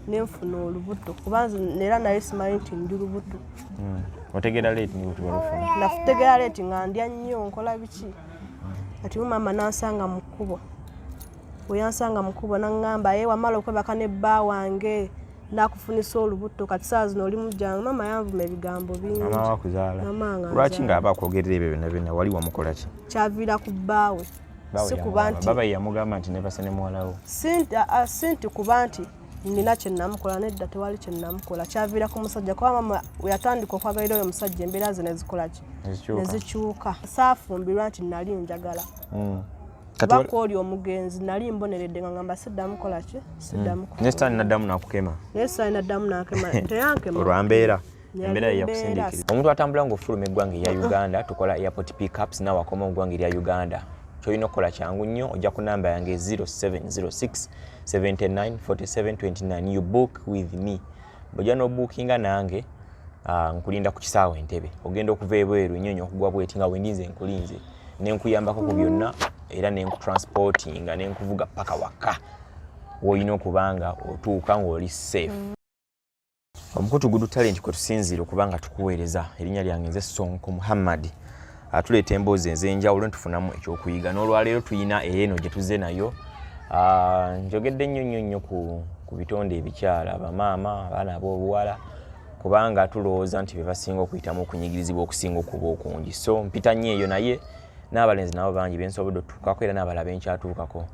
nenfuna olubuto kubanza era naye simanyi nti ndi lubuto. Otegera leti ni lubuto balufuna? Nafutegera leti nga ndya nnyo nkola biki. Ati maama nansanga mu kkubo. Bwe yansanga mu kkubo n'aŋŋamba wamala okwebaka ne bba wange nakufunisa olubuto kati saa zino oli mujjange. Maama yanvuma ebigambo bingi. Maama wakuzaala. Lwaki ng'aba akwogerera ebyo byonna byonna wali wamukola ki? Kyaviira ku bbaawe. Si kuba nti baba yamugamba nti nebase ne muwalawo. Si nti kuba nti nina kye namukola nedda tewali kye namukola. Kyaviira ku musajja kuba maama yatandika okwagalira oyo omusajja embeera ze ne zikola ki? Ne zikyuka. Saafumbirwa nti nali njagala. Kuba kw'oli omugenzi nali mboneredde nga ngamba siddamu kola ki? Siddamu kukola. Ne Sitaani n'addamu n'akukema? Ne Sitaani n'addamu n'akema. Teyankema. Olwambeera. Embeera yakusindikiriza. Omuntu atambula ng'ofuluma eggwanga erya Uganda tukola airport pickups nawe akoma mu ggwanga erya Uganda. Kyolina okukola kyangu nnyo ojja ku namba yange 0706 79 47 29. You book with me. Bw'ojja n'obookinga nange nkulinda ku kisaawe Entebbe. Ogenda okuva ebweru ennyonyi okugwa bweti nga wendinze nkulinze. Nenkuyambako ku byonna era nenkutransportinga nenkuvuga paka waka. Woyina okubanga otuuka ng'oli safe. Omukutu Good Talent kwe tusinziira okubanga tukuweereza. Erinnya lyange nze Sonko Muhammad. Tuleeta emboozi ez'enjawulo netufunamu ekyokuyiga. N'olwaleero tuyina eno gye tuzze nayo. Njogedde nnyo ku bitonde ebikyala, bamaama, abaana ab'obuwala, kubanga tulowooza nti be basinga okuyitamu okunyigirizibwa okusinga okuba okungi. So mpita nnyo eyo naye n'abalenzi nabo bangi bensobodde otutuukako era n'abalala benkyatuukako.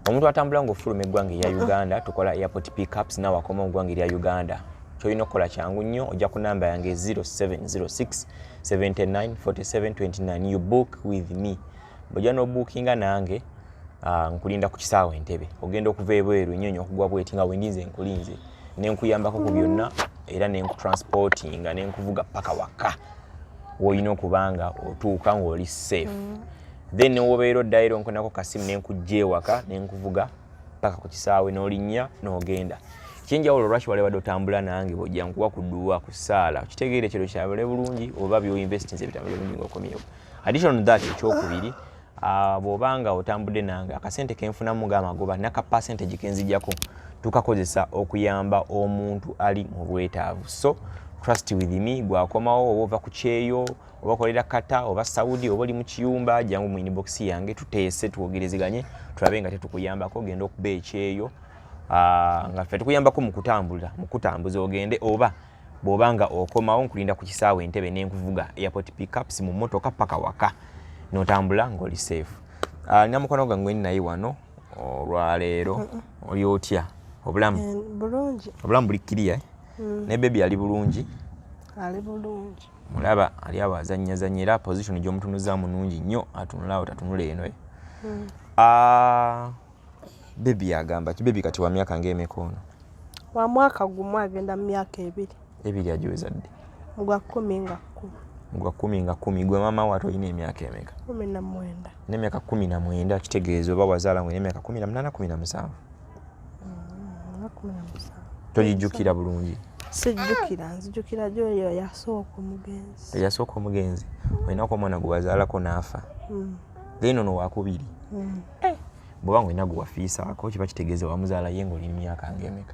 Omuntu atambula ng'ofuluma eggwanga erya Uganda tukola airport pickups nawe akoma mu ggwanga erya Uganda. Kyolina okukola kyangu nnyo ojja ku namba yange 0706 79 47 29. You book with me. Bw'ojja n'obookinga nange nkulinda ku kisaawe Entebbe. Ogenda okuva ebweru ennyonyi okugwa bweti nga wendinze nkulinze. Nenkuyambako ku byonna era nenkutransportinga nenkuvuga paka waka. Woyina okubanga otuuka ng'oli safe. Then newobeera oddayo nkonako kasimu nenkujja ewaka nenkuvuga paka ku kisaawe n'olinnya n'ogenda. Kyenjawulo lwaki wale wadde otambula nange bw'ojja nkuwa kudduwa ku ssaala okitegeere ekiro kyabule bulungi oba by'oinvestinze bitambule bulungi ng'okomyewo. Addition that ekyokubiri bw'obanga otambudde nange akasente kenfunamu ng'amagoba naka percentage kenzijjako tukakozesa okuyamba omuntu ali mu bwetaavu. So trust with me gwakomawo oba ova ku kyeyo oba kolera kata oba Saudi oba oli mu kiyumba jangu mu inbox yange tuteese twogerezeganye tulabe nga tetukuyambako genda okuba ekyeyo. Nga ffe tukuyambako mu kutambuza ogende oba bw'obanga okomawo nkulinda ku kisaawe Entebbe nenkuvuga airport pickups mu mmotoka paka waka n'otambula ng'oli safe. Nina mukwano gwange naye wano olwaleero oli otya obulamu? Bulungi. Obulamu buli kiriya ne baby ali bulungi? Ali bulungi. Mulaba ali awo azannyazannya era position gy'omutunuzaamu nnungi nnyo atunula awo tatunula eno. Baby agamba ki? Baby kati wa myaka ng'emeka ono? Wa mwaka gumu agenda mu myaka ebiri. Ebiri agiweza ddi? Mu gwa 10 nga 10. Mu gwa 10 nga 10. Gwe maama wo ate olina emyaka emeka? 19. N'emyaka 19 kitegeeza oba wazaala ng'olina emyaka 18 17? 17. Togijjukira bulungi? Sijjukira, nzijjukira gy'oyo yasooka omugenzi. Eyasooka omugenzi? Olinako omwana gwe wazaalako n'afa? Then ono wakubiri? Bw'oba ng'olina gwe wafiisaako kiba kitegeeza wamuzaala ye ng'olina emyaka ng'emeka?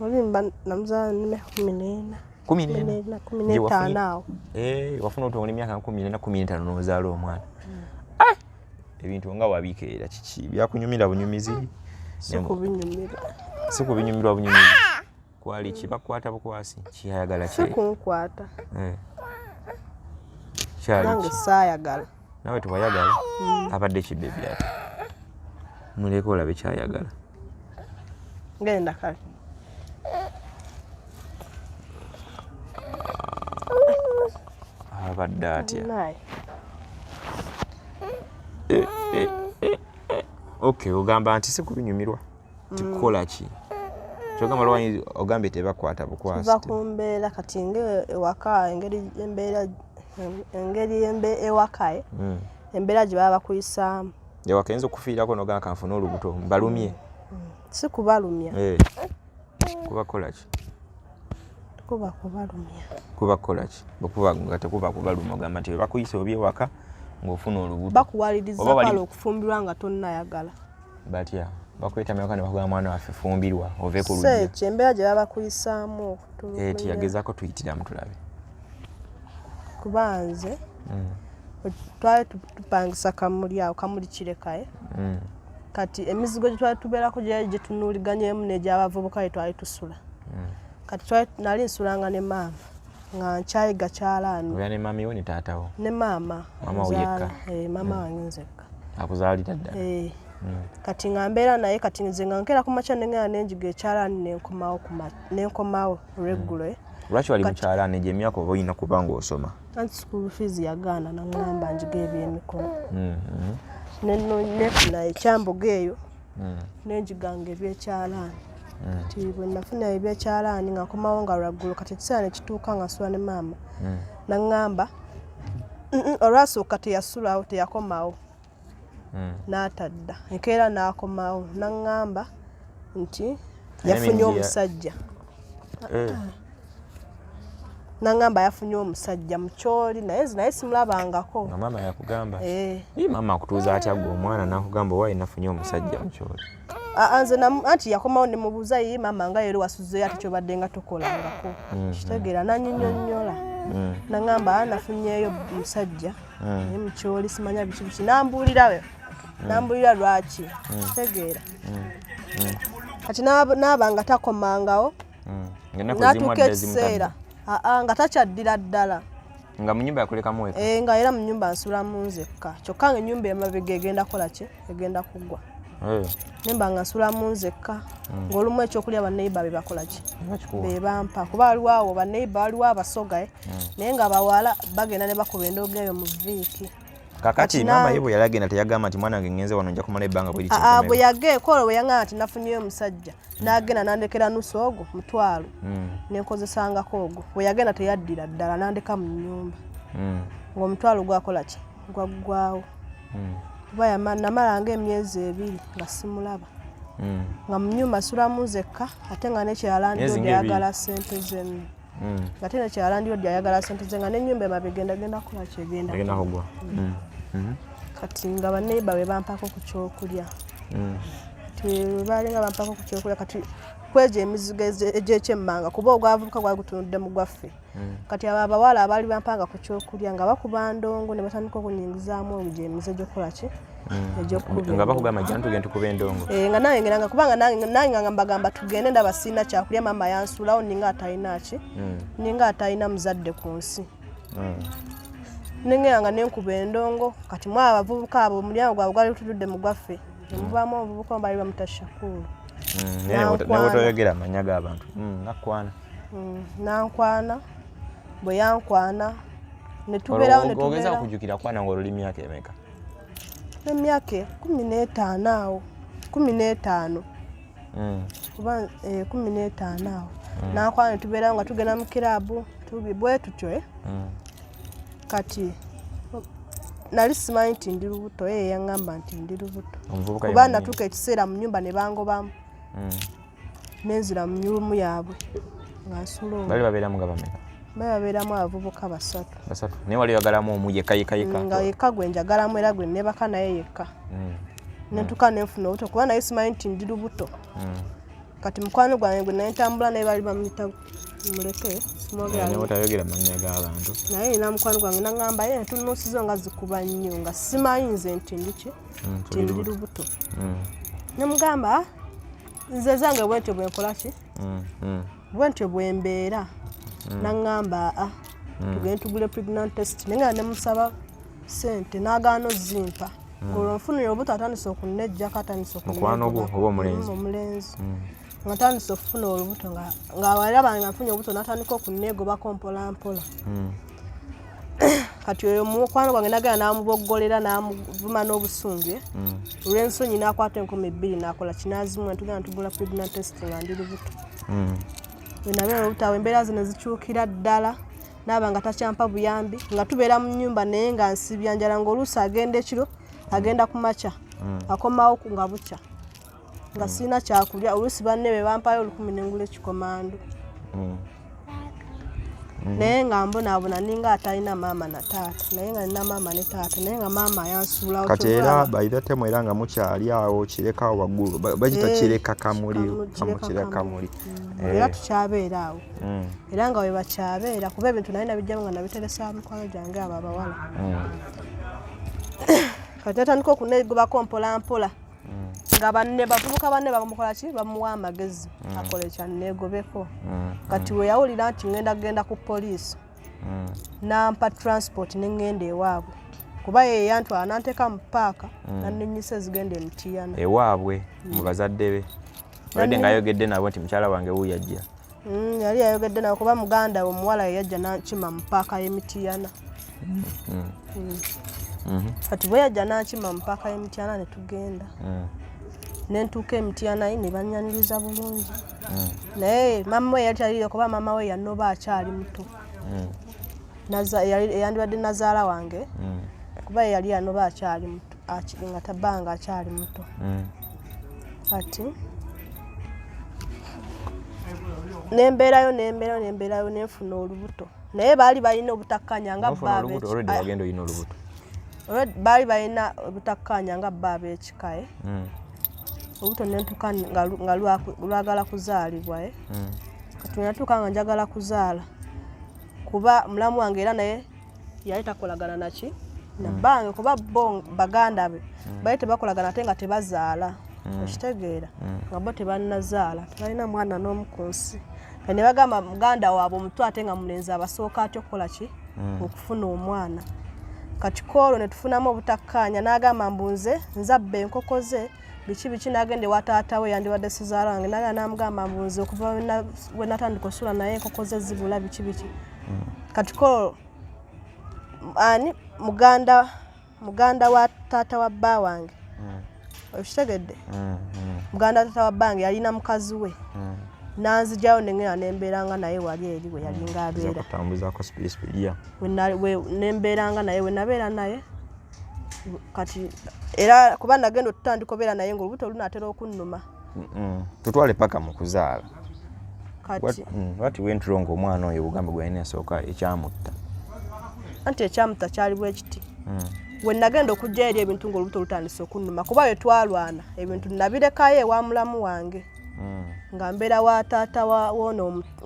Olimba namuzaala n'emyaka 14. 15 awo. Wafuna otuwa emyaka 14 15 n'ozaala omwana. Ebintu nga wabikeera kiki? Byakunyumira bunyumizi? Sikubinyumira. Sikubinyumirwa bunyumizi? Kwali ki? Bakukwata bukwasi? Kyayagala ki? Sikunkwata. Kyali ki? Nange saayagala. Nawe tewayagala? Abadde ki baby ate? Muleke olabe kyayagala. Genda kale. Abadde atya? Okay, ogamba nti sikubinyumirwa. Tikola ki? Kyogamba lwanyi ogambye tebakwata bukwasi. Kiva ku mbeera kati ewaka engeri ewaka embeera gye baba bakuyisaamu. Ewaka yinza okufiirako n'ogamba kanfuna olubuto mbalumye? Si kubalumya. Kuba kola ki? Kuba kubalumya. Kuba kola ki? Bwekuba nga tekuba kubaluma ogamba nti bakuyisa oby ewaka ng'ofuna olubuto. Bakuwaliriza pala okufumbirwa nga tonnayagala. Batya? bakweta meka ne bakugamba mwana waffe fumbirwa ove ku lujja embeera gye baba kuyisaamu tiyagezaako tuyitiramu tulabe kubanze twali tupangisa kamuli awo kamuli kirekaye kati emizigo gye twali tubeerako gye tunuuliganyeemu n'egy'abavubuka twali tusula kati nali nsulanga ne maama nga nkyayiga kyalaani oya ne mami wo ne taatawo ne maama yekka maama wange nzekka akuzaalira ddala kati nga mbeera naye kati nze nga nkeera ku makya nengenda nenjiga ekyalaani nenkomawo regular lwaki wali mukyalaani gye emyaka oba olina kuba ng'osoma anti school fees yagaana naŋŋamba njiga ebyemikono nefuna ekyambuga eyo nenjiganga ebyekyalaani kati bwe nafuna ebyekyalaani nga nkomawo nga lwaggulu kati ekiseera ne kituuka nga nsula ne maama naŋŋamba olwasooka teyasulawo teyakomawo n'atadda enkeera n'akomawo naŋŋamba nti yafunye omusajja naŋŋamba yafunye omusajja mukyoli naye simulabangako nga maama yakugamba maama akutuuza atya gwe omwana n'akugamba owaye nafunye omusajja mukyoli nze anti yakomawo ne mubuuza ye maama nga yero wasuzeyo ate kyobadde nga tokolangako kitegeera nanyinyonnyola naŋŋamba nafunyeeyo omusajja naye mukyoli simanya biki nambuulira lwaki kitegeera kati naaba nga takomangawo natuuka ekiseera nga takyaddira ddala nga mu nnyumba yakulekamu weka nga era mu nnyumba nsulamu nzekka kyokka nga ennyumba emabega egenda kukola ki egenda kuggwa nemba nga nsulamu nzekka ng'olumu ekyokulya banneiba be bakola ki be bampa kuba waliwo banneiba waliwo abasoga naye nga bawala bagenda ne bakuba endoogo eyo mu viiki kakati maama ye bwe yali agenda teyagamba nti mwana wange ngenze wano nja kumala ebbanga bwe bwe yageekolo bwe yaŋŋamba nti nafunyeyo omusajja n'agenda nandekera nusu ogwo mutwalo nenkozesangako ogwo bwe yagenda teyaddira ddala nandeka mu nnyumba ng'omutwalo gwakola ki gwaggwawo kuba namalanga emyezi 2 nga simulaba nga mu nnyumba nsulamu nzekka ate nga nekyalandi ayagala ssente zemu ate nekyalandi ayagala ssente ze nga n'ennyumba emabegenda kukola kyegenda kugwa kati nga banneiba be bampako ku kyokulya balinga bampako ku kyokulya kati kwegyo emizigo egyekyemmanga kuba ogwavubuka gwagutunudde mu gwaffe kati abo abawala abaali bampanga ku kyokulya nga bakuba ndongo ne batandika okunyingizaamu olugya emize gyokukola ki nga bakugamba jantu genda tukuba endongo nga nange ngeranga kubanga nange nga mbagamba tugende ndaba sirina kyakulya maama yansulawo ninga atalina ki ninga atalina muzadde ku nsi nengera nga nenkuba endongo kati mwa abavubuka abo omulyango gwabwe gwali tutudde mu gwaffe nemuvaamu obuvubuka bali bamutashakulu newetoyogera amanya g'abantu nakwana nankwana bwe yankwana netubeerawo ogeza okujjukira kwana ng'oluli myaka emeka emyaka 15 awo 15 kuba 15 awo nankwana netubeerawo nga tugenda mu kiraabu bwe tutyo kati nali simanyi nti ndi lubuto ye yaŋŋamba nti ndi lubuto kuba natuuka ekiseera mu nnyumba ne bangobamu nenzira mu nyumu yaabwe nga nsula bali babeeramu nga bameka babeeramu abavubuka 3 naye wali oyagalamu omu yekka nga yekka gwe njagalamu era gwe nebaka naye yekka nentuka nenfuna obuto kuba naye simanyi nti ndi lubuto kati mukwano gwange gwe naye ntambula naye bali bamuyita muleke otayogera mannya g'abantu naye ina mukwano gwange naŋŋamba ye tunuusizo nga zikuba nnyo nga simanyi nze nti ndiki nti ndi lubuto nemugamba nze zange bwentyo bwenkola ki bwentyo bwembeera naŋŋamba tugende tugule pregnant test naye nga nemusaba ssente n'agaana ozimpa olwo nfunire obuto atandise okunnejjako atandise mukwano gwo oba omulenzi nga atandise okufuna olubuto nga walaba nga nfunye obuto n'atandika okunneegobako mpolampola kati oyo mukwano gwange nagenda n'amuboggolera n'amuvuma n'obusungu olw'ensonyi n'akwata 2,000 n'akola kinaazimu tugenda tugula pregnant test nga ndi lubuto wenabeera olubuto awo embeera zino zikyukira ddala naaba nga takyampa buyambi nga tubeera mu nnyumba naye nga nsibya njala ng'oluusi agenda ekiro agenda ku makya akomawo nga bukya nga sirina kyakulya oluusi banne be bampayo 10 n'engula ekikomando naye nga mbonaabona ninga atalina maama na taata naye nga nina maama ne taata naye nga maama yansuulawo kati era bayidatemu era nga mukyali awo kirekawo waggulu bagita kireka kamuli era tukyabeera awo era nga we bakyabeera kuba ebintu naye nabijjamu nga nabiteresa mikwano gyange abo abawala kati atandika okuneegobako mpolampola nga bavubuka banne bamukola ki bamuwa amagezi akola ekyanneegobeko kati we yawulira nti ngenda ku poliisi nampa transport neŋŋenda ewaabwe kuba ye yantwala nanteeka mu paaka nannenyisa ezigenda emitiana ewaabwe mu bazadde be olwadde nga ayogedde nabo nti mukyala wange wuuyajja yali yayogedde nabo kuba muganda we omuwala ye yajja nankima mu paaka y'emitiana kati bwe yajja nankima mu paaka y'emitiana ne tugenda nentuuka emitiana ne bannyaniriza bulungi naye maama we yali taliyo kuba maama we yanoba akyali muto yandibadde nazaala wange kuba yali yanoba akyali muto nga tabbanga akyali muto kati nembeerayo nenfuna olubuto naye baali balina obutakkanya nga baali balina obutakkanya nga bba ab'ekikae olubuto nentuuka nga lwagala kuzaalibwa kati natuuka nga njagala kuzaala kuba mulamu wange era naye yali takolagana naki nabbange kuba bo baganda be bali tebakolagana ate nga tebazaala okitegeera nga bo tebannazaala tebalina mwana n'omu ku nsi ne bagamba muganda waabwe omuto ate nga mulenzi abasooka atya okukola ki okufuna omwana kati koolwo ne tufunamu obutakkaanya n'agamba mbunze nzabba enkoko ze biki n'agenda ewa taata we yandibadde sizaala wange naye n'amugamba mbunze okuva we natandika osula naye enkoko ze zibula biki kati koolwo ani muganda wa taata wa bba wange okitegedde muganda wa taata wa bbange yalina mukazi we nanzijayo nengenda nembeeranga naye wali eri we yalinga abeera nembeeranga naye we nabeera naye kati era kuba nagenda otutandika obeera naye ngaolubuto lunaatera okunnuma tutwale paka mu kuzaala wati wentulonga omwana oyo bugambe gwe yalina esooka ekyamutta anti ekyamutta kyali bwe kiti we nagenda okujja eri ebintu ngaolubuto lutandise okunnuma kuba we twalwana ebintu nabirekayo ewa mulamu wange nga mbeera wa taata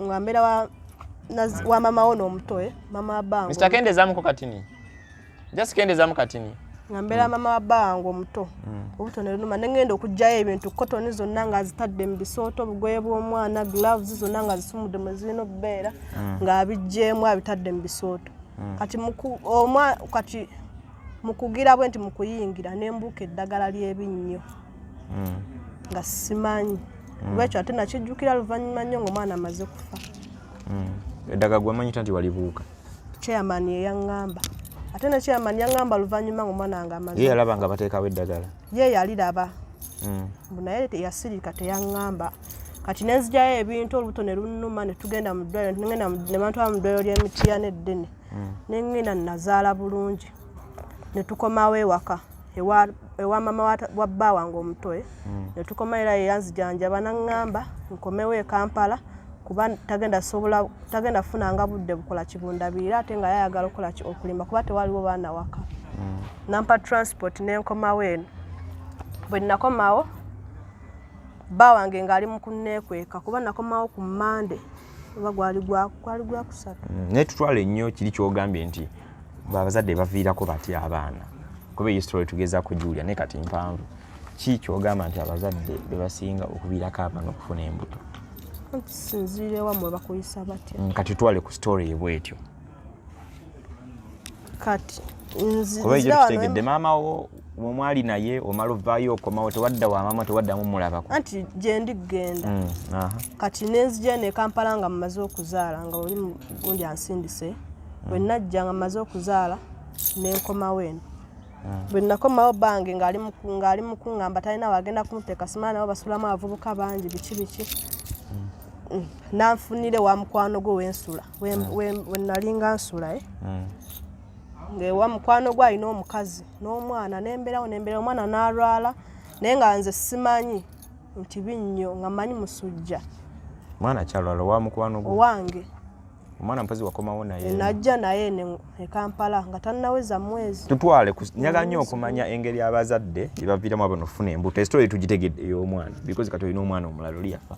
nga mbeera wa mama wo n'omuto mama wa bbange Mr. Kendezamuko katini just Kendezamu katini nga mbeera mama wa bbange omuto obuto ne lunuma nengenda okujjayo ebintu kotoni zonna nga zitadde mu bisooto obugoye bw'omwana gloves zonna nga zisumudde mwe zirina okubeera nga abijjeemu abitadde mu bisooto kati mukugira bwe nti mukuyingira nembuuka eddagala ly'ebinnyo nga simanyi lwekyo ate nakijjukira luvannyuma nnyo ng'omwana amaze kufa eddagala gwamanyita nti walibuuka chairman yeyaŋŋamba ate ne chairman yaŋŋamba luvannyuma ng'omwana wange amaze ye yalaba nga bateekawo eddagala ye yaliraba naye yasirika teyaŋŋamba kati nenzijjayo ebintu olubuto ne lunnuma ne tugenda mu ddwaliro ne bantwala mu ddwaliro ly'emitiya n'eddene nengenda nazaala bulungi ne tukomawo ewaka ewa mama wa bba wange omuto ne tukoma era yeyanzijanjaba naŋŋamba nkomewo e Kampala kuba tagenda funanga budde bukola kibundabirira ate nga yayagala okukola okulima kuba tewaliwo baana waka nampa transport nenkomawo eno bwe nakomawo bba wange ngaali mu kunneekweka kuba nakomawo ku Mande oba gwali gwa kusatu naye tutwale nnyo kiri kyogambye nti abazadde baviirako batya abaana kuba iyi story tugezaako Julia naye kati mpanvu ki kyogamba nti abazadde bebasinga okuviirako abaana okufuna embuto sinziire wamwe bakuyisa batya kati tutwale ku story ebwetyo kati kuba ekyo tutegedde maama wo omwali naye omala ovaayo okomawo tewadda wa maama tewaddamu mulabako anti gye ndigenda kati nenzija eno e Kampala nga mmaze okuzaala nga oli gundi ansindise bwe najja nga mmaze okuzaala nenkomawo eno bwe nakomawo bange ng'ali mu kuŋŋamba talina wagenda kumuteeka simala nabo basulamu abavubuka bangi biki nanfunire wa mukwano gwe wensula we nalinga nsula ng'ewa mukwano gwe alina omukazi n'omwana nembeerawo omwana n'alwala naye nga nze simanyi nti binnyo nga mmanyi musujja mwana kyalwala wa mukwano gwe owange omwana mpozi wakomawo naye najja naye e Kampala nga tannaweza mwezi. Tutwale nyaga nnyo okumanya engeri abazadde jebaviiramu abano ofuna embuto esitory tugitegedde ey'omwana because kati olina omwana omulala oli yafa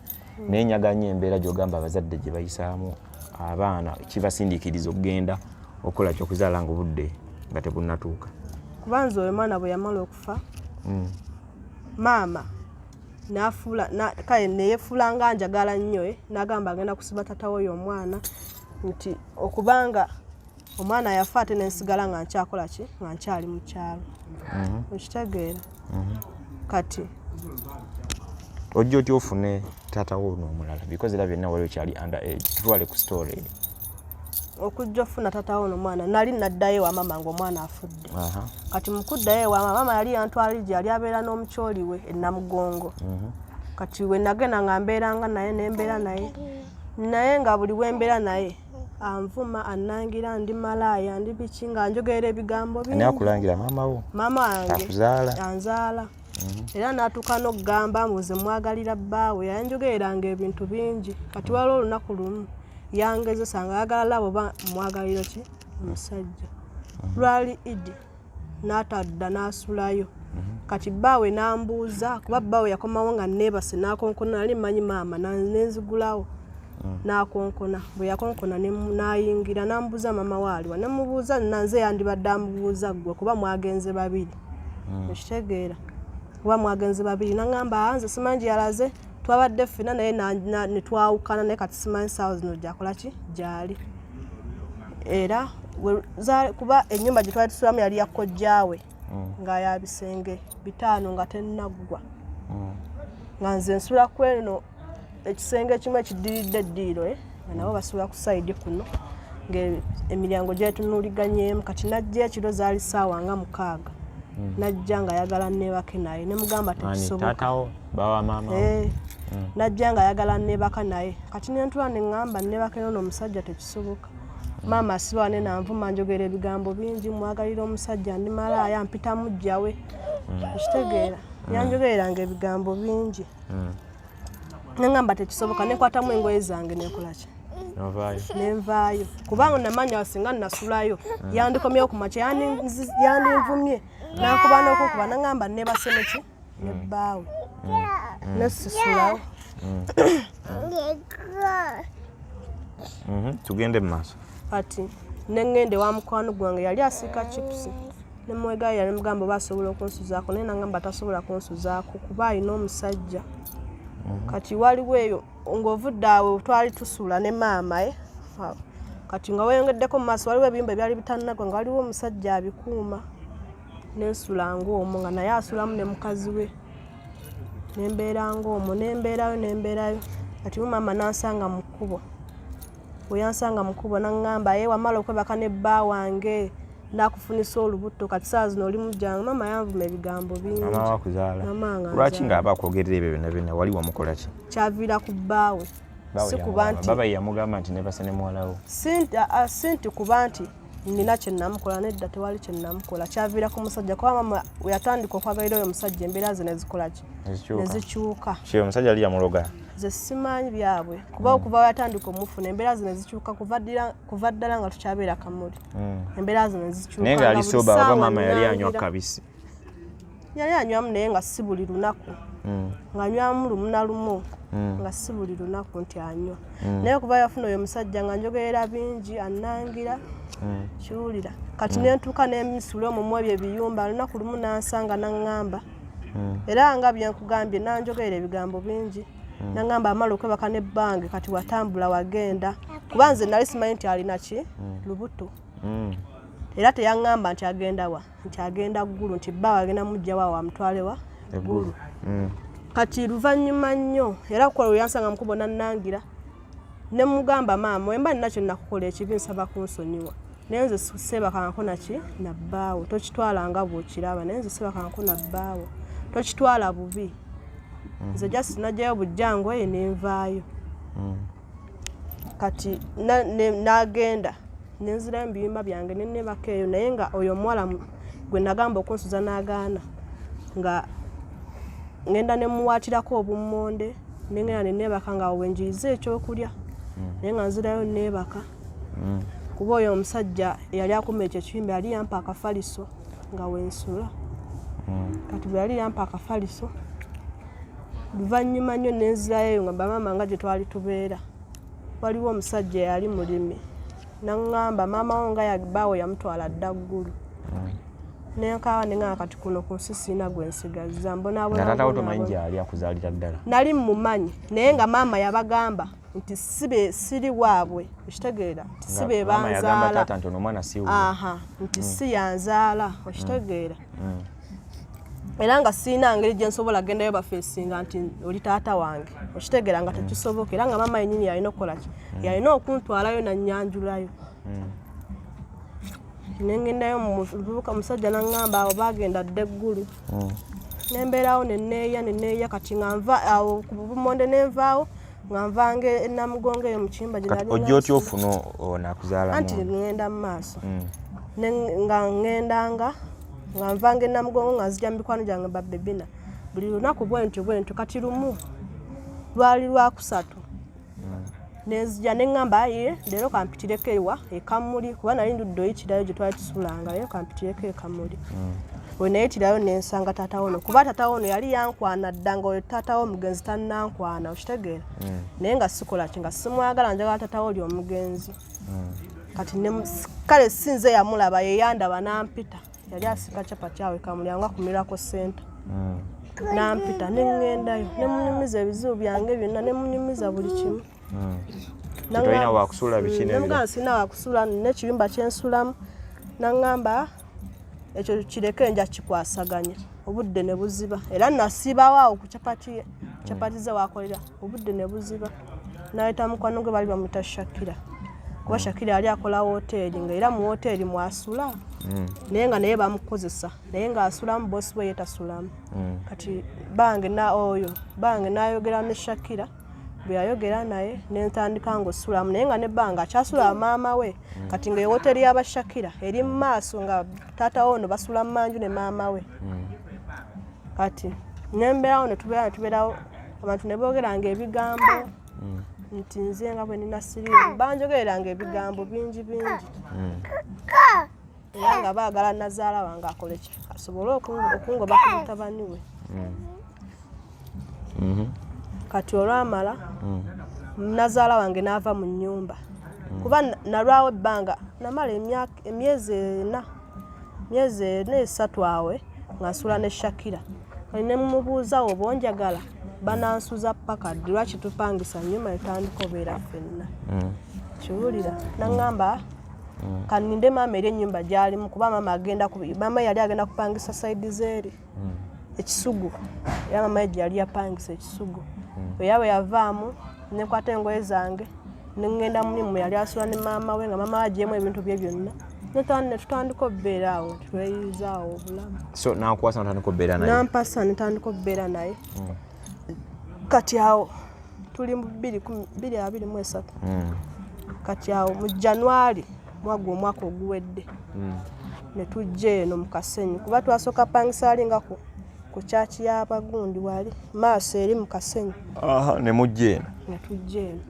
naye nyaga nnyo embeera gy'ogamba abazadde gye bayisaamu abaana kibasindiikiriza okugenda okukola ky'okuzaala nga obudde nga tebunnatuuka. Kubanza oyo mwana bwe yamala okufa maama kale neyefuula nga njagala nnyo n'agamba agenda kusiba tata oyo omwana nti okubanga omwana yafa ate nensigala nga nkyakola ki nga nkyali mu kyalo. Okitegeera kati ojja otya ofune tata wo n'omulala because era byonna waliwo kyali under age. Tutwale ku story okujja ofuna tata wo n'omwana nali naddayo wa mama ng'omwana afudde. Kati mukuddayo wa mama yali yantwalije yali abeera n'omukyoli we e Namugongo. Kati we nagenda nga mbeeranga naye nembeera naye nga buli we mbeera naye anvuma annangira ndi malaaya ndi biki nga njogera ebigambo bingi. Ani akulangira maama wo? Maama wange akuzaala anzaala. Era n'atuuka n'okugamba mbuze mwagalira baawe yanjogeranga ebintu bingi. Kati waliwo olunaku lumu yangezesa nga ayagala labo ba mwagaliro ki omusajja. Lwali Idi n'atadda n'asulayo. Kati baawe n'ambuuza kuba baawe yakomawo nga neebase n'akonkona nali mmanyi maama nenzigulawo n'akonkona bwe yakonkona n'ayingira n'ambuuza maama waaliwa nemubuuza nanze yandibadde amubuuza ggwe kuba mwagenze babiri. Okitegeera kuba mwagenze babiri n'aŋŋamba nze simanyi yalaze twabadde ffena naye ne twawukana naye kati simanyi ssaawa zino gyakola ki gyali. Era kuba ennyumba gye twali tusulamu yali yakkojjaawe nga ya bisenge 5 nga tennaggwa nga nze nsula ku eno ekisenge ekimu ekiddiridde eddiiro nga nabo basula ku sayidi kuno ng'emiryango gyetunuuliganyeemu. Kati najja ekiro zaali ssaawa nga 6 najja nga ayagala nneebake naye ne mugamba tekisoboka. Najja nga ayagala nneebaka naye kati nentula ne ŋŋamba nneebake n'ono omusajja tekisoboka. Maama asiba ne nanvuma njogera ebigambo bingi mwagalira omusajja ndi malaaya mpita mujjawe. Okitegeera yanjogereranga ebigambo bingi neŋŋamba tekisoboka nekwatamu engoye zange nekola ki nenvaayo kubanga namanya singa nasulayo yandikomyewo ku makya yandinvumye nakuba n'okukuba naŋŋamba nebase neki ne bbaawe nesisulawo. Tugende mu maaso. Kati neŋŋende wa mukwano gwange yali asiika chipusi nemwegayira ne mugamba oba asobola okunsuzaako naye naŋŋamba tasobola kunsuzaako kuba alina omusajja. Kati waliwo eyo ng'ovudde awo twali tusuula ne maama kati nga weyongeddeko mu maaso waliwo ebiyumba ebyali bitannagwa nga waliwo omusajja abikuuma nensula ng'omwo nga naye asulamu ne mukazi we nembeera ng'omwo nembeerayo. Kati maama nansanga mu kkubo bwe yansanga mu kkubo naŋŋamba wamala okwebaka ne bba wange nakufunisa olubuto kati saa zino oli mujjange. Maama yanvuma ebigambo bingi. Maama wakuzaala. Lwaki ng'aba akwogerera ebyo byonna wali wamukola ki? Kyaviira ku bbaawe. Si kuba nti baba yamugamba nti nebase ne muwalawo. Si nti kuba nti nina kye namukola nedda tewali kye namukola. Kyaviira ku musajja kuba maama we yatandika okwagalira oyo omusajja embeera ze nezikola ki? Nezikyuka. Kye omusajja ali yamuloga? Ze simanyi byabwe kuba okuva yatandika omufuna embeera ze nezikyuka kuva ddala nga tukyabeera Kamuli. Embeera ze nezikyuka. Naye ng'ali soba oba maama yali anywa kabisi? Yali anywamu naye nga si buli lunaku nga anywamu lumu na lumu nga si buli lunaku nti anywa. Naye kuba yafuna oyo omusajja nga njogerera bingi annangira kiwulira. Kati nentuuka nemisula omwo ebyo ebiyumba lunaku lumu nansanga naŋŋamba era nga byenkugambye nanjogerera ebigambo bingi naŋŋamba amala okwebaka nebbange kati watambula wagenda kuba nze nali simanyi nti alina ki lubuto. Era teyaŋŋamba nti agenda wa nti agenda ggulu nti bba wagenda mujjawa wamutwale wa eggulu. Kati luvannyuma nnyo era kukola yansanga mukubo nannangira ne mugamba maama wemba nina kye nakukola ekibi nsaba kunsonyiwa naye nze seebakangako naki na bbaawo tokitwala nga bw'okiraba naye nze seebakangako na bbaawo tokitwala bubi nze just najjayo bujjangu eyo nenvaayo. Kati n'agenda nenzirayo mu biyumba byange nenebaka eyo naye nga oyo omuwala gwe nagamba okunsuza n'agaana nga ngenda nemuwaatirako obummonde nengenda nenebaka nga wenjiriza ekyokulya naye nga nzirayo nebaka kuba oyo omusajja yali akuma ekyo ekiyumba yali yampa akafaliso nga wensula kati bwe yali yampa akafaliso luvannyuma nnyo nenzirayo nga bamaama nga gye twali tubeera waliwo omusajja yali mulimi naŋŋamba maama wo nga baawe yamutwala dda ggulu nenkawa neŋŋamba kati kuno ku nsi siina gwe nsigazza mbonaabonataatawo tomanyi gyali akuzaalira ddala nali mmumanyi naye nga maama yabagamba nti siri waabwe okitegeera nti si be banzaala nti si yanzaala okitegeera era nga siina ngeri gye nsobola gendayo bafeesinga nti oli taata wange okitegeera nga tekisoboka era nga maama yennyini yalina okukola ki yalina okuntwalayo nannyanjulayo nengendayo muvubuka musajja naŋŋamba awo baagenda dda eggulu nembeerawo neneeya kati nga nva awo ku bumonde nenvaawo nga nvanga enamugongo eyo mu kiyumba ojja otya ofuna onakuzaalamu anti ŋŋenda mu maaso nga ŋŋendanga nga nvanga enamugongo nga nzija mu mikwano gyange babebina buli lunaku bwentyo kati lumu lwali lwakusatu nenzija neŋŋamba aye leero kampitireko ewa ekamuli kuba nali ndudde oyitirayo gye twali tusulanga leero kampitireko ekamuli we nayitirayo nensanga taata wono kuba taata wono yali yankwana dda nga oyo taata wo omugenzi tannankwana okitegeera naye nga sikola ki nga simwagala njagala taata wo oli omugenzi kati kale sinze yamulaba yeyandaba nampita yali asika capati awo ekamuli anga kumirako senta nampita neŋŋendayo nemunyumiza ebizibu byange byonna nemunyumiza buli kimu tolina wakusula bikinamugamba sirina wakusula nekiyumba kyensulamu naŋŋamba ekyo kireke nja kikwasaganya obudde ne buziba era nasiibawo awo ku capati ze wakolera obudde ne buziba nayita mukwano gwe bali bamuyita Shakira kuba Shakira yali akola woteeri nga era mu woteeri mwasula naye nga naye bamukozesa naye ng'asulamu boosi we yetasulamu kati bange n'ayogera ne Shakira bwe yayogera naye nentandika ng'osulamu naye nga ne bbanga akyasula maama we kati nga ewoteeri y'abashakira eri mu maaso nga taata wono basula mu manju ne maama we kati nembeerawo netubeerawo abantu ne boogeranga ebigambo nti nze nga bwe nina siriimu banjogereranga ebigambo bingi era nga baagala nazaala wange akole ki asobole okungoba ku mutabani we kati olwamala nazaala wange n'ava mu nnyumba kuba nalwawo ebbanga namala emyezi ena esatu awe nga nsula ne Shakira ne mumubuuzawo oba onjagala banansuza paka ddi lwaki tupangisa nnyumba netandika obeera ffenna kiwulira naŋŋamba kaninde maama eri ennyumba gy'alimu kuba maama yali agenda kupangisa saidi zeeri ekisugu era maama ye gye yali yapangisa ekisugu bwe yavaamu nekwata engoye zange neŋŋenda mulimu yali asula ne maama we nga maama we agyemu ebintu bye byonna netutandika okubeera awo tweyizaawo obulamu so nakuwasa natandika okubeera naye nampasa netandika okubeera naye kati awo tuli mu 2023 kati awo mu January mwagwa omwaka oguwedde netujja eno mu Kasenyi kuba twasooka pangisa alinga ku kyaki y'abagundi wali maaso eri mu Kasenyi nemujja eno netujja eno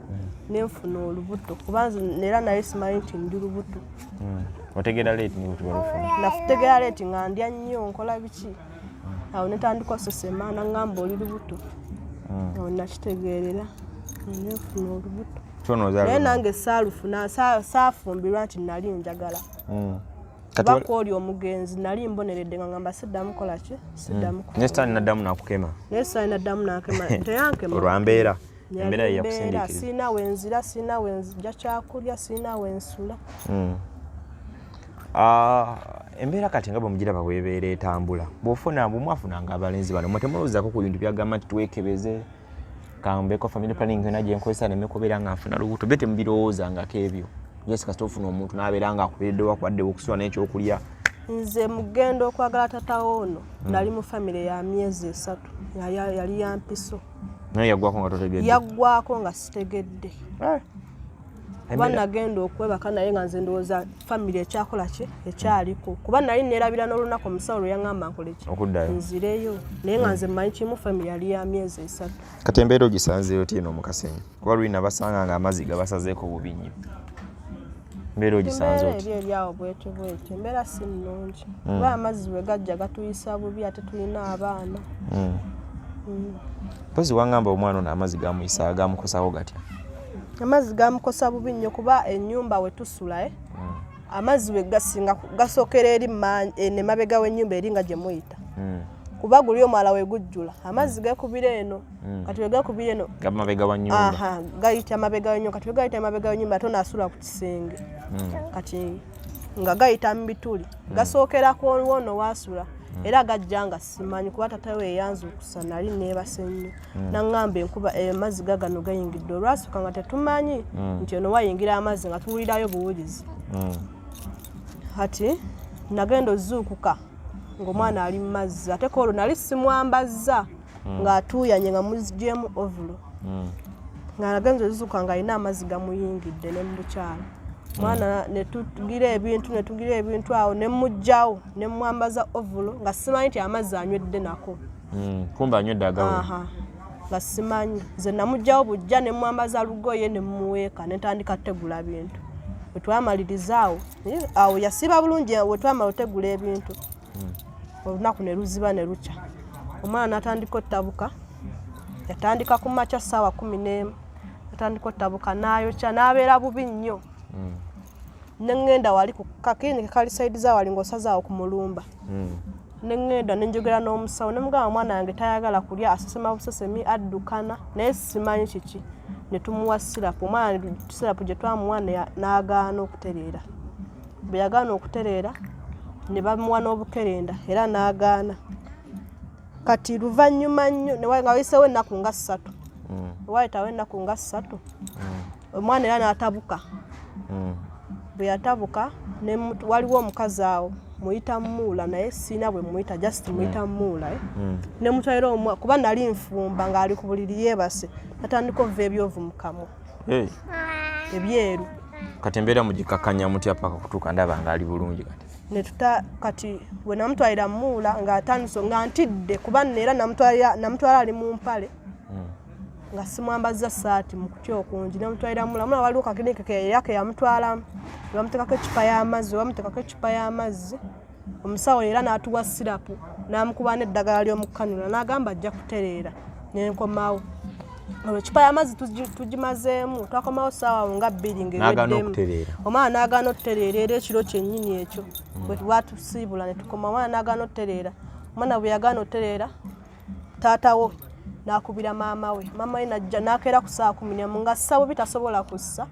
nenfuna olubuto kuba era naye simanyi nti ndi lubuto otegeera leeti nibutubalufuna nafutegeera leeti nga ndya nnyo nkola biki awo netandika osesema naŋŋamba oli lubuto awo nakitegeerera nenfuna olubuto naye nange saalufuna saafumbirwa nti nali njagala kubaka oli omugenzi nali mboneredde nga ngamba siddamu kola ki siddamu nesitaani naddamu nakukema nesitaani naddamu nakema teyankema olwambeera embeera ye yakusindikira siina wenzira siina wenzija kyakulya siina wensula embeera kati nga bwe mugiraba bwebeera etambula bw'omwafunanga abalenzi bano mwe temulowoozaako ku bintu byagamba nti twekebeze kambeeko family planning yonna gye nkozesa nemekubeera nga nfuna lubuto bye temubirowoozangako ebyo yes kasita ofuna omuntu n'abeera nga akubeeredde wakwaddewo okusula n'ekyokulya nze mugenda okwagala tata ono nali mu famire ya myezi 3 yali yampiso naye yaggwako nga totegedde yaggwako nga sitegedde kuba nagenda okwebaka naye nga nze ndowooza famire ekyakola ki ekyaliko kuba nali neerabira n'olunaku omusawo lwe yaŋŋamba nkole ki nzireyo naye nga nze mmanyi kimu famire yali ya myezi 3 kati embeera ogisanzeeyo ti eno mu Kasenyi kuba lulina basanga nga amazzi gabasazeeko bubi nnyo Mbeera ogisanze oti? Ebyawo bwetyo bwetyo embeera si nnungi kuba amazzi bwe gajja gatuyisa bubi ate tulina abaana. Mpozi wangamba omwana ono amazzi gamuyisa gamukosawo gatya? Amazzi gamukosa bubi nnyo kuba ennyumba we tusula amazzi we gasinga gasookera eri emabega w'ennyumba eri nga gye muyita. Kuba guli omwala we gujjula amazzi gekubira eno kati we gekubira eno mabega wa nnyumba gayita mabega w'ennyumba kati we gayita mabega w'ennyumba ate onaasula ku kisenge kati nga gayita mu bituli gasookerako olwono waasula era gajja nga simanyi kuba tata we yanzuukusa nali neebase nnyo naŋŋamba enkuba amazzi gagano gayingidde olwasooka nga tetumanyi nti ono wayingira amazzi nga tuwulirayo buwulizi kati nagenda ozuukuka ng'omwana ali mu mazzi ate ko olwo nali simwambazza ng'atuuyanye nga mugyemu ovulo nga nagenza ozuukuka nga alina amazzi gamuyingidde ne mu bukyala mwana ne tugira ebintu awo ne mmuggyawo ne mwambaza ovulo nga simanyi nti amazzi anywedde nako. Kumbe anywedde agawe? Nga simanyi nze namuggyawo bujja ne mwambaza lugoye ne mmuweeka ne ntandika tegula bintu. Bwe twamaliriza awo yasiba bulungi we twamala otegula ebintu olunaku ne luziba ne lukya omwana n'atandika ottabuka yatandika ku makya ssaawa 11 yatandika ottabuka n'ayokya n'abeera bubi nnyo. Ne ŋŋenda wali ku kakiriniki kali sayidi za wali ng'osazaawo ku mulumba ne ŋŋenda ne njogera n'omusawo ne mugamba omwana wange tayagala kulya asesema busesemi addukana naye simanyi kiki ne tumuwa sirapu omwana sirapu gye twamuwa n'agaana okutereera bwe yagaana okutereera ne bamuwa n'obukerenda era n'agaana kati luvannyuma nnyo nga wayiseewo ennaku nga 3 wayitawo ennaku nga 3 omwana era n'atabuka bwe yatabuka waliwo omukazi awo muyita muula naye siina bwe muyita just muyita muula ne mutwalira kuba nali nfumba ng'ali ku buliri yeebase natandika ova ebyovu mu kamwa ebyeru kati embeera mugikkakkanya mutya paka kutuuka ndaba ng'ali bulungi kati kati bwe namutwalira muula ng'atandise nga ntidde kuba neera namutwala ali mu mpale nga simwambazza ssaati mu kutya okungi namutwalira muula muna waliwo kakiriniki ke yamutwalamu bamuteekako ekipa y'amazzi omusawo era n'atuwa sirapu n'amukuba n'eddagala ly'omukanula n'agamba ajja kutereera nenkomawo olwo ekipa y'amazzi tugimazeemu twakomawo ssaawa nga 2 ng'eweddemu omwana n'agaana okutereera era ekiro kyennyini ekyo bwe bwatusiibula ne tukoma omwana n'agaana okutereera omwana bwe yagaana okutereera taatawo n'akubira maama we n'ajja n'akeera ku ssaawa 10 nga ssa bubi tasobola kussa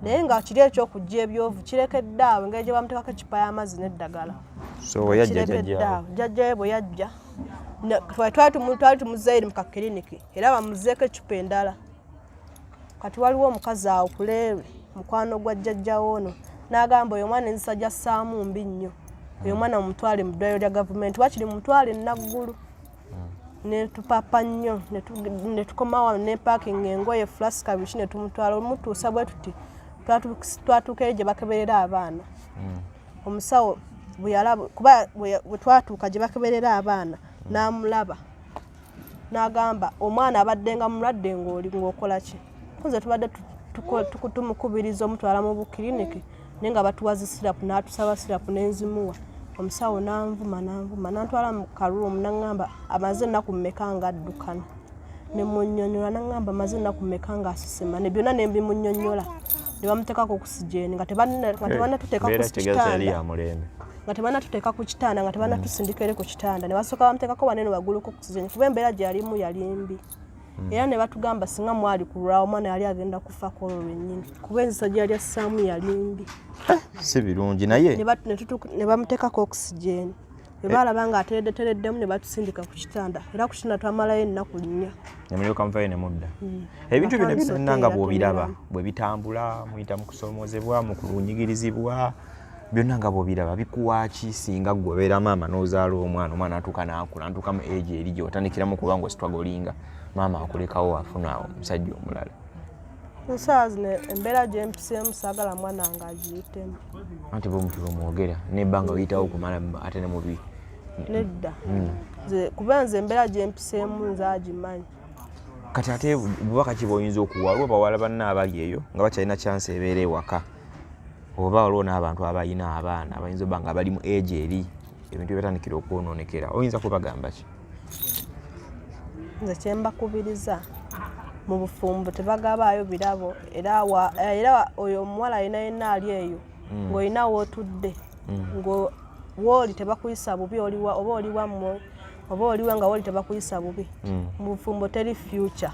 naye nga kiri ekyokujja ebyovu kirekedde awo engeri gye bamuteekako ekipa y'amazzi n'eddagala jjajjawe bwe yajja twali tumuzeeri mu kakiriniki era bamuzeeko ekipa endala kati waliwo omukazi awo kuleerwe mukwano gwa jjajjawo ono n'agamba oyo omwana enzisa gy'assaamu mbi nnyo oyo omwana mumutwale mu ddwaliro lya gavumenti wakiri mumutwale Naggulu ne tupapa nnyo ne tukoma wano ne paakinga engoye flasika biki ne tumutwala omutuusa bwe tuti twatuuka eri gye bakeberera abaana omusawo bwe yalaba kuba bwe twatuuka gye bakeberera abaana n'amulaba n'agamba omwana abadde nga mulwadde ng'okola ki nze tubadde tumukubiriza omutwala mu bukiriniki naye nga batuwaza sirapu n'atusaba sirapu n'enzimuwa omusawo n'anvuma n'antwala mu karuumu n'aŋŋamba amaze ennaku mmeka nga addukana ne munnyonnyola n'aŋŋamba amaze ennaku mmeka nga asesema ne byonna ne mbimunnyonnyola ne bamuteekako okusijeni nga tebannatuteeka ku kitanda nga tebannatusindika eri ku kitanda ne basooka bamuteekako wanene wagguluko okusijeni kuba embeera gye yalimu yali mbi era ne batugamba singa mwali kulwawo omwana yali agenda kufako olwo lwennyini kuba enzisa gye yali assaamu yali mbi si birungi naye ne bamuteekako okusijeni bwe baalaba nga atereddetereddemu ne batusindika ku kitanda era ku kitanda twamalayo ennaku 4 ne mulyoka muvayo ne mudda ebintu bino byonna nga bw'obiraba bwe bitambula muyita mu kusoomozebwa mu kulunyigirizibwa byonna nga bw'obiraba bikuwaaki singa ggwe obeera maama n'ozaala omwana atuuka n'akula atuuka mu egi eri gye otandikiramu kuba ng'ositwagolinga maama akulekawo afuna omusajja omulala nsaawa zino embeera gye mpiseemu saagala mwana nga agiyitemu anti bw'omutulo omwogera n'ebbanga oyitawo okumala ate ne mubi nedda kuba nze embeera gye mpiseemu nze agimanyi kati ate bubaka ki bw'oyinza okuwa olwo bawala banna abali eyo nga bakyalina kyansi ebeera ewaka oba waliwo n'abantu abayina abaana abayinza oba nga bali mu age eri ebintu byatandikira okwonoonekera oyinza kubagamba ki? Nze kye mbakubiriza mu bufumbo tebagabaayo birabo era oyo omuwala alina yenna ali eyo ng'olina wootudde wooli tebakuyisa bubi oba oli wammwe oba oliwe nga wooli tebakuyisa bubi mu bufumbo teri future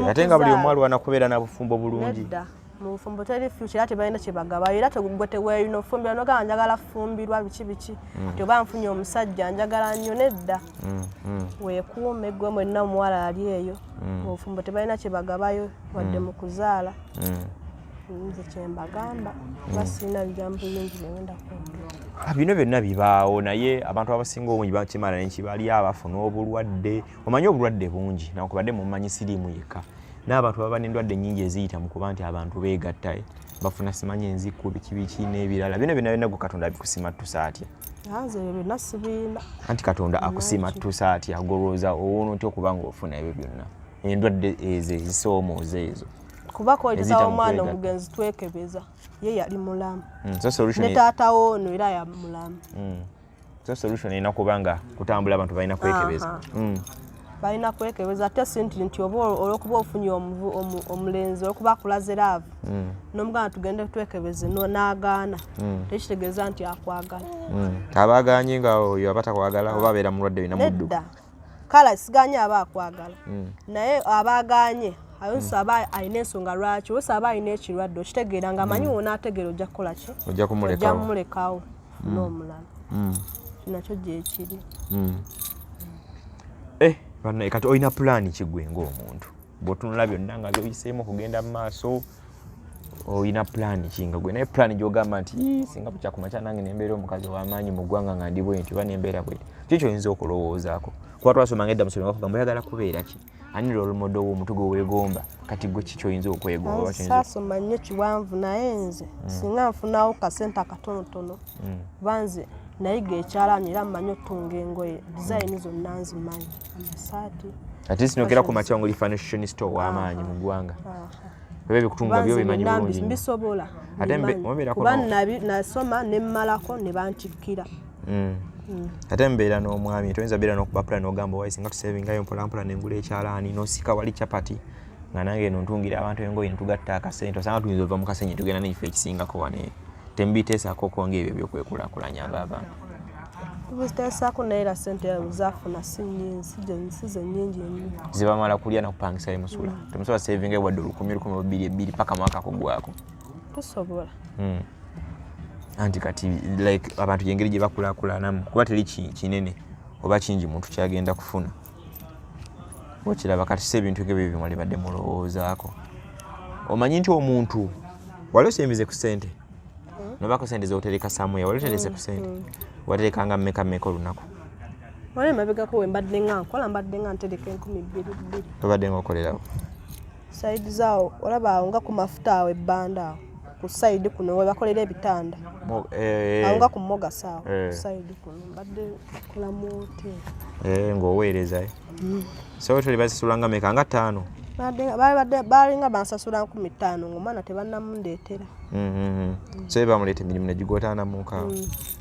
ate nga buli omu alwana kubeera na bufumbo bulungi. Nedda mu bufumbo teri future era tebalina kye bagabayo era gwe teweeyuna ofumbira nogamba njagala fumbirwa biki nti oba nfunye omusajja njagala nnyo. Nedda weekuume gwe mwenna omuwala ali eyo mu bufumbo tebalina kye bagabayo wadde mu kuzaala. Nze kye mbagamba kuba sirina bigambo bingi newenda kwogera. Bino byonna bibaawo naye abantu abasinga obungi bakimala nekibali abafuna obulwadde. Omanyi obulwadde bungi nakubadde mumanyi siriimu yekka n'abantu baba n'endwadde nnyingi eziyita mu kuba nti abantu beegatta bafuna simanyi enziku biki n'ebirala. Bino byonna gwe Katonda abikusimattusa atya? Nze ebyo byonna sibiina. Anti Katonda akusimattusa atya golowooza owona otya okuba ng'ofuna ebyo byonna endwadde ezo ezisoomooza ezo? Kuba koyiteza omwana omugenzi twekebeza ye yali mulamu ne taata woono era ya mulamu. So solution erina kuba nga kutambula abantu balina kwekebeza. Balina kwekebeza ate si nti oba olwokuba ofunye omulenzi olwokuba akulaze laavu n'omugana tugende twekebeze n'agaana tekitegeeza nti akwagala. Abaganye nga oyo aba takwagala oba abeera mulwadde bina muddu. Nedda kale siganye aba akwagala naye abaganye ayonsa aba alina ensonga lwaki olwosa aba alina ekirwadde okitegeera nga amanyi wona ategeera ojja kukola ki? Ojja kumulekawo n'omulala. Nakyo gyekiri. Bannaye kati olina pulaani ki gwe ng'omuntu bw'otunula byonna nga byoyiseemu okugenda mu maaso olina pulaani ki nga gwe naye pulaani gy'ogamba nti singa bukya kumakya nange nembeera omukazi ow'amaanyi mu ggwanga nga ndi bwenti oba nembeera bwenti kiki kyoyinza okulowoozaako kuba twasomanga edda musomi bakugamba oyagala kubeera ki ani lw'olumodde ow'omuntu gwe weegomba kati gwe ki kyoyinza okwegomba? Saasoma nnyo kiwanvu naye nze singa nfunawo kasente akatonotono kuba nze nayiga ekyalaani era mmanyi otunga engoye dizayini zonna nzimanyi amasaati ate sinogera ku makya ngoli fashionista ow'amaanyi mu ggwanga ebyo ebikutunga byo bimanyi bulungi mbisobola kuba nasoma ne mmalako ne bantikkira. Ate mbeera n'omwami toyinza beera n'okuba pula n'ogamba wayi singa tusevingayo mpolampola nengula ekyalaani n'osika wali capati nga nange eno ntungira abantu engoye netugatta akasente osanga tuyinza ova mu kasenyi tugenda naife ekisingako wane tembiteesaako okwonga ebyo byokwekulaakulanya ng'abantu. Tubiteesaako naye era sente zaafuna si nnyingi nnyo zibamala kulya nakupangisa emusula temusobola sevingayo wadde 1,200 paka mwaka kugwako tusobola. Anti kati like abantu yengeri gye bakulaakulanamu kuba teri kinene oba kingi muntu kyagenda kufuna okiraba kati si ebintu ngebyo bimwali badde mulowoozaako. Omanyi nti omuntu wali osembeze ku ssente nobako sente zotereka samuya wali oterese ku ssente waterekanga mmeka olunaku? Wali mabegako we mbadde nga nkola mbadde nga ntereka 2,200. Tobadde ng'okolerawo sayidi zaawo olaba awo nga ku mafuta awo ebbanda awo ku sayidi kuno we bakolera ebitanda awo nga ku Mogasa awo ku sayidi kuno mbadde kola mu hoteri ng'oweereza so toli bazisulanga meka nga 5 balinga bansasula 15,000 ng'omwana tebannamundeetera. So bamuleeta emirimu negigootaana muka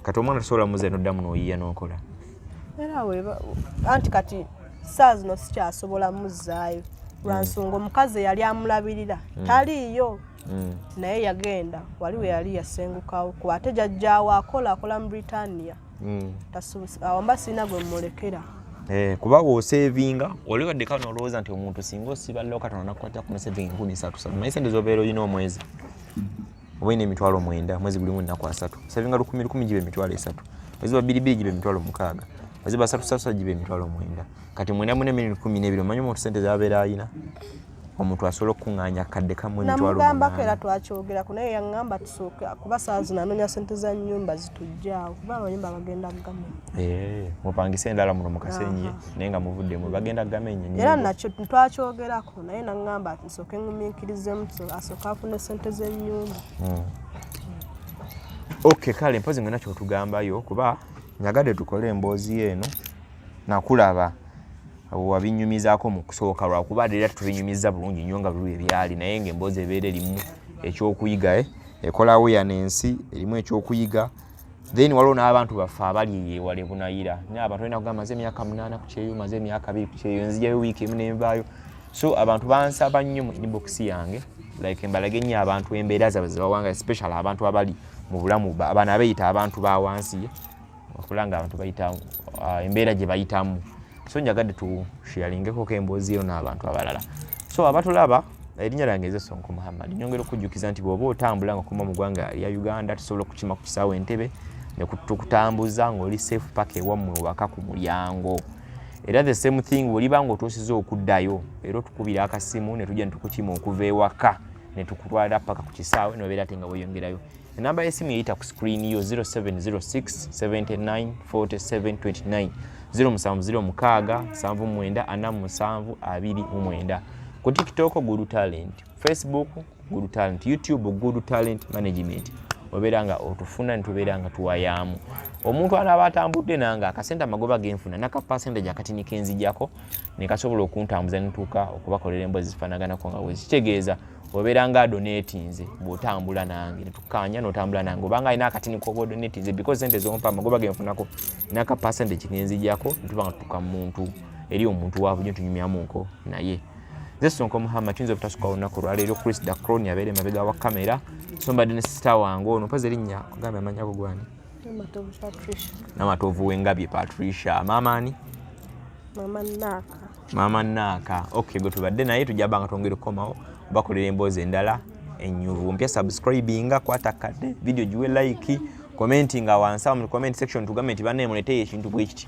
kati omwana tosobola muze noddamu n'oyiya n'okola era anti kati saa zino sikyasobola muzzaayo lwa nsonga omukazi yali amulabirira taliiyo naye yagenda wali we yali yasengukawo kuba ate jjajjaawo akola mu Britannia awo mba sirina gwe mmulekera. Kuba woosevinga oli wadde kano olowooza nti omuntu singa osibalirawo Katonda nakukwata ku sevinga 3,000 manyi sente z'obeera olina omwezi oba olina emitwalo 9 mwezi gulimu ennaku 3 sevinga 10,000 giba emitwalo 3 mwezi wa 2,200 giba emitwalo 6 mwezi ba 3 giba emitwalo 9 kati 9,000 omanyi omuntu sente zabeera ayina omuntu asobola okuŋŋaanya akadde kamwe emitwalo 8. Namugambako era twakyogerako naye yaŋŋamba tusooke kuba saa zino anoonya sente za nnyumba zitujjaawo kuba amayumba bagenda gamenya. Mupangisa endala muno mu kasenyi naye nga muvuddemu bagenda gamenya. Era nakyo twakyogerako naye naŋŋamba nsooke ngumiikirizemu asooke afune sente z'ennyumba. Okay, kale mpozi mwe nakyo tugambayo kuba nyagadde tukole emboozi eno nakulaba wabinyumizaako mu kusooka lwakuba era tubinyumiza bulungi nnyo nga buli ebyali naye ng'emboozi ebeera erimu ekyokuyiga ekola awareness erimu ekyokuyiga. Then waliwo n'abantu baffe abali ewala ebunayira n'abantu balina kugamba maze emyaka 8 ku kyeyo maze emyaka 2 ku kyeyo nzijayo wiiki emu n'envaayo. So abantu bansaba nnyo mu inbox yange like mbalage nnyo abantu embeera zaabwe ze bawanga especially abantu abali mu bulamu abaana bayita abantu ba wansi okulanga abantu bayita embeera gye bayitamu. So njagadde tusharingeko emboozi yo n'abantu abalala. So abatulaba erinnya lyange nze Sonko Muhammad. Nyongera okujjukiza nti bw'oba otambula nga okoma mu ggwanga lya Uganda tusobola okukima ku kisaawe Entebbe ne tukutambuza ng'oli safe paka ewammwe waka ku mulyango. Era the same thing bw'oliba ng'otuusiza okuddayo era otukubira akasimu ne tujja ne tukukima okuva ewaka ne tukutwala paka ku kisaawe n'obeera ate nga weeyongerayo. Enamba y'essimu eyita ku screen yo 0706 79 47 29 0706 ku TikTok Good Talent, Facebook Good Talent, YouTube Good Talent Management. Obeera nga otufuna nitubeera nga tuwayaamu. Omuntu anaaba atambudde nanga akasente amagoba genfuna naka percentage akatini kenzijjako ne kasobola okuntambuza nituuka okubakolera emboozi zifaanaganako nga wezitegeeza obeera nga donatinze bw'otambula nange ne tukkaanya n'otambula nange obanga alina akatini k'oba donatinze because sente zompa amagoba genfunako naka percentage kenzijjako nituba nga tutuuka mu muntu eri omuntu waabujjo tunyumyamunko naye. Nze Sonko Muhammad tuyinza obutasuka olunaku lwaleero Chris Dacron abeere emabega wa kamera. So mbadde ne sister wange ono mpaza erinnya kugamba amanya go gwani? Namatovu w'Engabye Patricia. Maama ani? Maama Nnaaka. Okay, gwe tubadde naye tujja banga twongere okukomawo bakolera emboozi endala ennyuvu. Mpya subscribinga kwata kadde video giwe like commentinga wansi mu comment section tugambe nti banne muleteyo ekintu bwe kiti